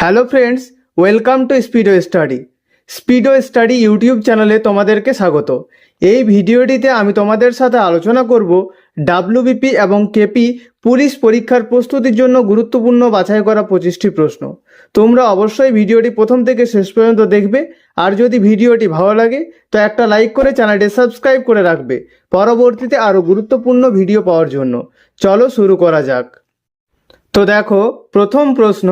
Hello friends, welcome to Speedo study. Speedo study YouTube চ্যানেলে তোমাদেরকে স্বাগত। এই ভিডিওটিতে আমি তোমাদের সাথে আলোচনা করব ডাব্লিউবিপি এবং কেপি পুলিশ পরীক্ষার প্রস্তুতির জন্য গুরুত্বপূর্ণ বাছাই করা 25টি প্রশ্ন। তোমরা অবশ্যই ভিডিওটি প্রথম থেকে শেষ পর্যন্ত দেখবে, আর যদি ভিডিওটি ভালো লাগে তো একটা লাইক করে চ্যানেলটি সাবস্ক্রাইব করে রাখবে পরবর্তীতে আরও গুরুত্বপূর্ণ ভিডিও পাওয়ার জন্য। চলো শুরু করা যাক। তো দেখো, প্রথম প্রশ্ন,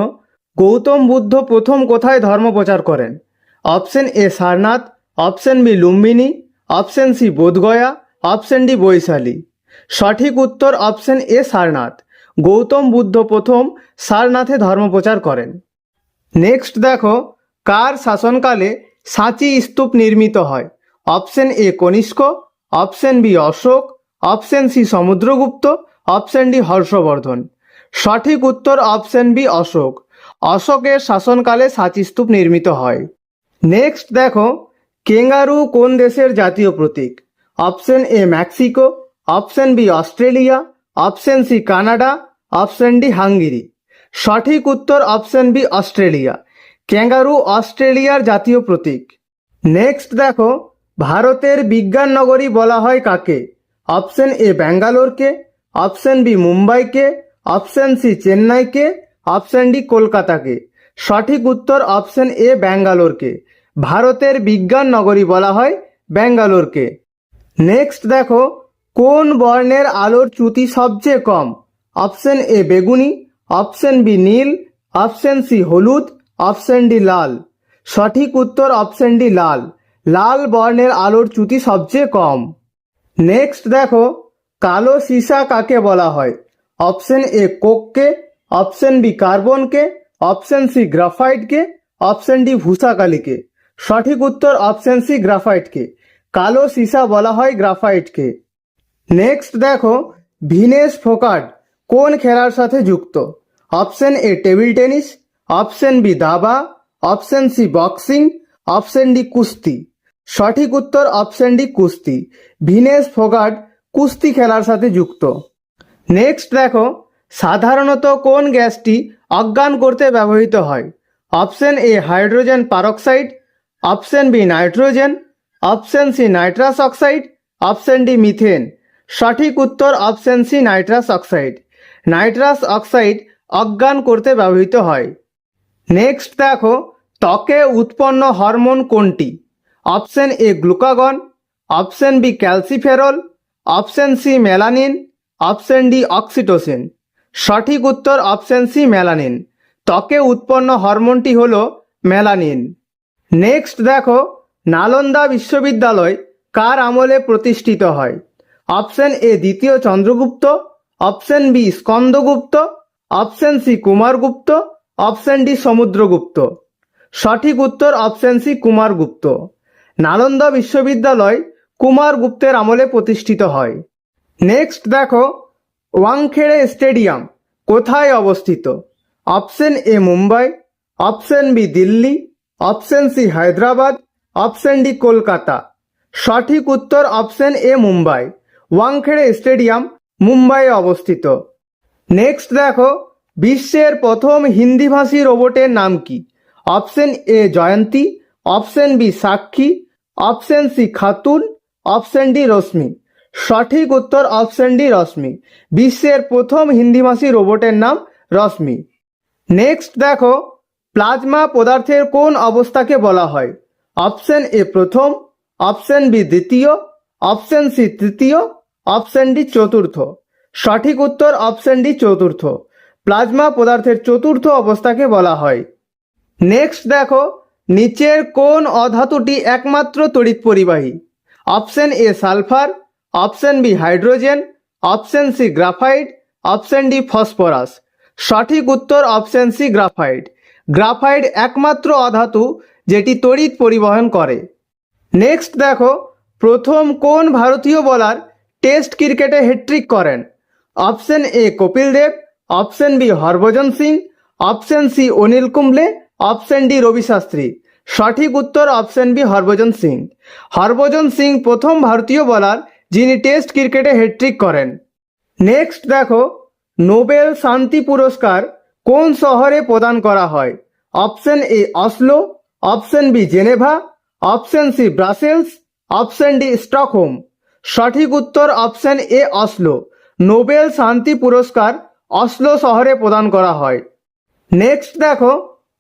গৌতম বুদ্ধ প্রথম কোথায় ধর্ম প্রচার করেন? Option A Sarnath, option B Lumbini, option C Bodhgaya, option D Vaishali. সঠিক উত্তর অপশন এ সারনাথ। গৌতম বুদ্ধ প্রথম সারনাথে ধর্ম প্রচার করেন। নেক্সট দেখো, কার শাসনকালে সাঁচি স্তূপ নির্মিত হয়? Option A Kanishka, option B Ashoka, option C Samudragupta, option D Harshavardhana. সঠিক উত্তর অপশন বি অশোক। অশোকের শাসনকালে সাঁচি স্তূপ নির্মিত হয়। নেক্সট দেখো, ক্যাঙ্গারু কোন দেশের জাতীয় প্রতীক? Option A Mexico, option B Australia, option C Canada, option D Hungary. সঠিক উত্তর অপশন বি অস্ট্রেলিয়া। ক্যাঙ্গারু অস্ট্রেলিয়ার জাতীয় প্রতীক। নেক্সট দেখো, ভারতের বিজ্ঞান নগরী বলা হয় কাকে? অপশন এ ব্যাঙ্গালোরকে, অপশন বি মুম্বাইকে, অপশন সি চেন্নাইকে, অপশন ডি কলকাতাকে। সঠিক উত্তর অপশন এ ব্যাঙ্গালোরকে। ভারতের বিজ্ঞান নগরী বলা হয় ব্যাঙ্গালোরকে। নেক্সট দেখো, কোন বর্ণের আলোর চ্যুতি সবচেয়ে কম? অপশন এ বেগুনি, অপশন বি নীল, অপশন সি হলুদ, অপশন ডি লাল। সঠিক উত্তর অপশন ডি লাল। লাল বর্ণের আলোর চ্যুতি সবচেয়ে কম। নেক্সট দেখো, কালো সীসা কাকে বলা হয়? অপশন এ কোককে, অপশন বি কার্বনকে, অপশন সি গ্রাফাইটকে, অপশন ডি ভূষাকালিকে। সঠিক উত্তর অপশন সি গ্রাফাইটকে। কালো সীসা বলা হয় গ্রাফাইটকে। নেক্সট দেখো, ভিনেস ফোগাট কোন খেলার সাথে যুক্ত? Option A table tennis, option B দাবা, option C boxing, option D কুস্তি। সঠিক উত্তর অপশন ডি কুস্তি। ভিনেস ফোগাট কুস্তি খেলার সাথে যুক্ত। নেক্সট দেখো, সাধারণত কোন গ্যাসটি অজ্ঞান করতে ব্যবহৃত হয়? Option A hydrogen peroxide, option B nitrogen, option C nitrous oxide, option D methane. সঠিক উত্তর option C nitrous oxide. Nitrous oxide অজ্ঞান করতে ব্যবহৃত হয়। নেক্সট দেখো, ত্বকে উৎপন্ন হরমোন কোনটি? Option A glucagon, option B calciferol, option C melanin, option D oxytocin. সঠিক উত্তর অপশন সি মেলানিন। ত্বকে উৎপন্ন হরমোনটি হল মেলানিন। নেক্সট দেখো, নালন্দা বিশ্ববিদ্যালয় কার আমলে প্রতিষ্ঠিত হয়? অপশন এ দ্বিতীয় Chandragupta, option B Skandagupta, option C Kumaragupta, option D Samudragupta. সঠিক উত্তর অপশন সি কুমারগুপ্ত। নালন্দা বিশ্ববিদ্যালয় কুমারগুপ্তের আমলে প্রতিষ্ঠিত হয়। নেক্সট দেখো, ওয়াংখেড়ে স্টেডিয়াম কোথায় অবস্থিত? Option A Mumbai, option B Delhi, option C Hyderabad, option D Kolkata. সঠিক উত্তর option A Mumbai. Wankhede stadium মুম্বাইয়ে অবস্থিত। নেক্সট দেখো, বিশ্বের প্রথম হিন্দিভাষী রোবটের নাম কি? Option A Jayanti, option B Sakshi, option C Khatun, option D Rashmi. সঠিক উত্তর অপশন ডি রশ্মি। বিশ্বের প্রথম হিন্দিভাষী রোবটের নাম রশ্মি। নেক্সট দেখো, প্লাজমা পদার্থের কোন অবস্থাকে বলা হয়? অপশন এ প্রথম, অপশন বি দ্বিতীয়, অপশন সি তৃতীয়, অপশন ডি চতুর্থ। সঠিক উত্তর অপশন ডি চতুর্থ। প্লাজমা পদার্থের চতুর্থ অবস্থাকে বলা হয়। নেক্সট দেখো, নিচের কোন অধাতুটি একমাত্র তড়িৎ পরিবাহী? Option A sulphur, option B hydrogen, option C graphite, option D phosphorus. সঠিক উত্তর অপশন সি গ্রাফাইট। গ্রাফাইট একমাত্র অধাতু যেটি তড়িৎ পরিবহন করে। নেক্সট দেখো, প্রথম কোন ভারতীয় বোলার টেস্ট ক্রিকেটে হ্যাট্রিক করেন? Option A Kapil Dev, option B Harbhajan Singh, option C Anil Kumble, option D Ravi Shastri. সঠিক উত্তর অপশন বি হরভজন সিং। হরভজন সিং প্রথম ভারতীয় বোলার যিনি টেস্ট ক্রিকেটে হ্যাট্রিক করেন। নেক্সট দেখো, নোবেল শান্তি পুরস্কার কোন শহরে প্রদান করা হয়? Option A Oslo, option B Geneva, option C Brussels, option D Stockholm. সঠিক উত্তর অপশন এ অসলো। নোবেল শান্তি পুরস্কার অসলো শহরে প্রদান করা হয়। নেক্সট দেখো,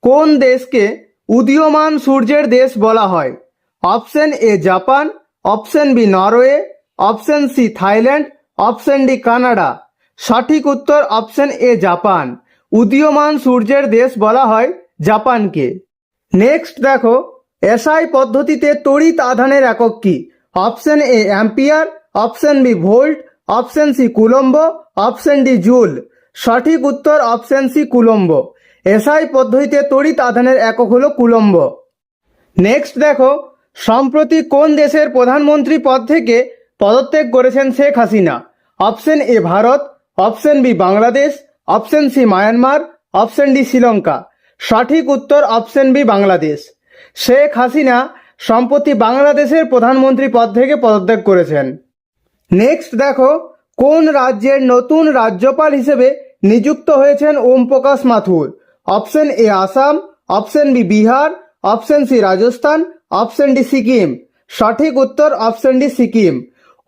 কোন দেশকে উদীয়মান সূর্যের দেশ বলা হয়? Option A Japan, option B Norway, option C Thailand, option D Canada. সঠিক উত্তর অপশন এ জাপান। উদীয়মান সূর্যের দেশ বলা হয় জাপানকে। নেক্সট দেখো, এসআই পদ্ধতিতে তড়িৎ আধানের একক কি? Option A ampere, option B volt, option C coulomb, option D joule. সঠিক উত্তর অপশন সি কুলম্ব। এসআই পদ্ধতিতে তড়িৎ আধানের একক হলো কুলম্ব। নেক্সট দেখো, সম্প্রতি কোন দেশের প্রধানমন্ত্রী পদ থেকে পদত্যাগ করেছেন Sheikh Hasina? Option A Bharat, option B Bangladesh, option C Myanmar, option D Sri Lanka. সঠিক উত্তর অপশন বি বাংলাদেশ। শেখ হাসিনা সম্প্রতি বাংলাদেশের প্রধানমন্ত্রী পদ থেকে পদত্যাগ করেছেন। নেক্সট দেখো, কোন রাজ্যের নতুন রাজ্যপাল হিসেবে নিযুক্ত হয়েছেন Om Prakash Mathur? Option A Assam, option B Bihar, option C Rajasthan, option D Sikkim. সঠিক উত্তর অপশন ডি সিকিম।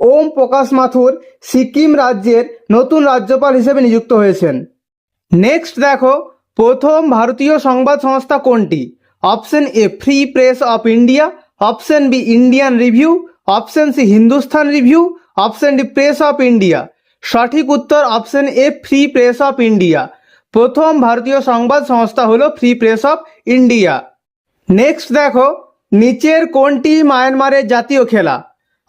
ওম প্রকাশ মাথুর সিকিম রাজ্যের নতুন রাজ্যপাল হিসেবে নিযুক্ত হয়েছেন। নেক্সট দেখো, প্রথম ভারতীয় সংবাদ সংস্থা কোনটি? Option A Free Press of India, option B Indian Review, option C Hindustan Review, option D Press of India. সঠিক উত্তর option A Free Press of India. প্রথম ভারতীয় সংবাদ সংস্থা হলো Free Press of India. Next দেখো, নিচের কোনটি মায়ানমারের জাতীয় খেলা?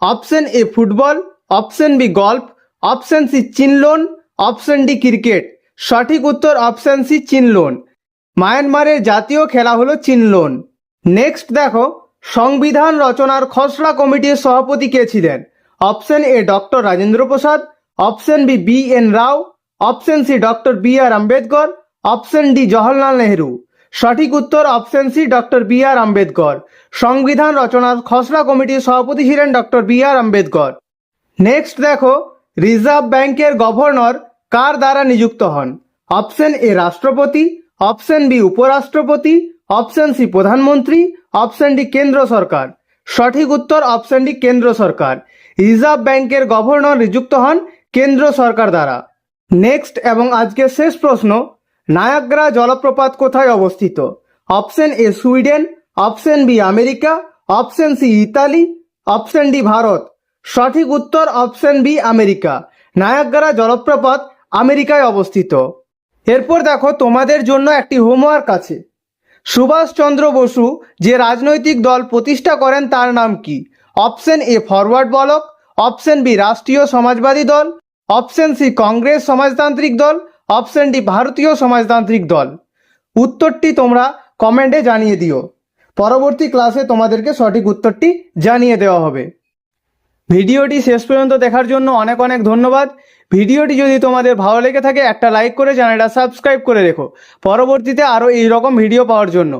Option A football, option B golf, option C chinlone, option D cricket. সঠিক উত্তর অপশন সি চিনলোন। মায়ানমারের জাতীয় খেলা হলো চিনলোন। নেক্সট দেখো, সংবিধান রচনার খসড়া কমিটির সভাপতি কে ছিলেন? Option A doctor Rajendra Prasad, option B B N Rao, option C doctor B R Ambedkar, option D Jawaharlal Nehru. সঠিক উত্তর option C doctor B R Ambedkar. সংবিধান রচনার খসড়া কমিটির সভাপতি ছিলেন doctor B R Ambedkar. Next দেখো, রিজার্ভ ব্যাংকের গভর্নর কার দ্বারা নিযুক্ত হন? অপশন এ রাষ্ট্রপতি, অপশন বি উপরাষ্ট্রপতি, অপশন সি প্রধানমন্ত্রী, অপশন ডি কেন্দ্র সরকার। সঠিক উত্তর অপশন ডি কেন্দ্র সরকার। রিজার্ভ ব্যাংকের গভর্নর নিযুক্ত হন কেন্দ্র সরকার দ্বারা। নেক্সট এবং আজকের শেষ প্রশ্ন, নায়াগ্রা জলপ্রপাত কোথায় অবস্থিত? Option A Sweden, option B America, option C Italy, option D Bharat. সঠিক উত্তর অপশন বি আমেরিকা। নায়াগ্রা জলপ্রপাত আমেরিকায় অবস্থিত। এরপর দেখো, তোমাদের জন্য একটি হোমওয়ার্ক আছে। সুভাষচন্দ্র বসু যে রাজনৈতিক দল প্রতিষ্ঠা করেন তার নাম কি? Option A forward bloc, option B Rashtriya Samajwadi দল, অপশন সি কংগ্রেস সমাজতান্ত্রিক দল, অপশন ডি ভারতীয় সমাজতান্ত্রিক দল। উত্তরটি তোমরা কমেন্টে জানিয়ে দিও। পরবর্তী ক্লাসে তোমাদেরকে সঠিক উত্তরটি জানিয়ে দেওয়া হবে। ভিডিওটি শেষ পর্যন্ত দেখার জন্য অনেক অনেক ধন্যবাদ। ভিডিওটি যদি তোমাদের ভালো লেগে থাকে একটা লাইক করে চ্যানেলটা সাবস্ক্রাইব করে রেখো পরবর্তীতে আরও এইরকম ভিডিও পাওয়ার জন্য।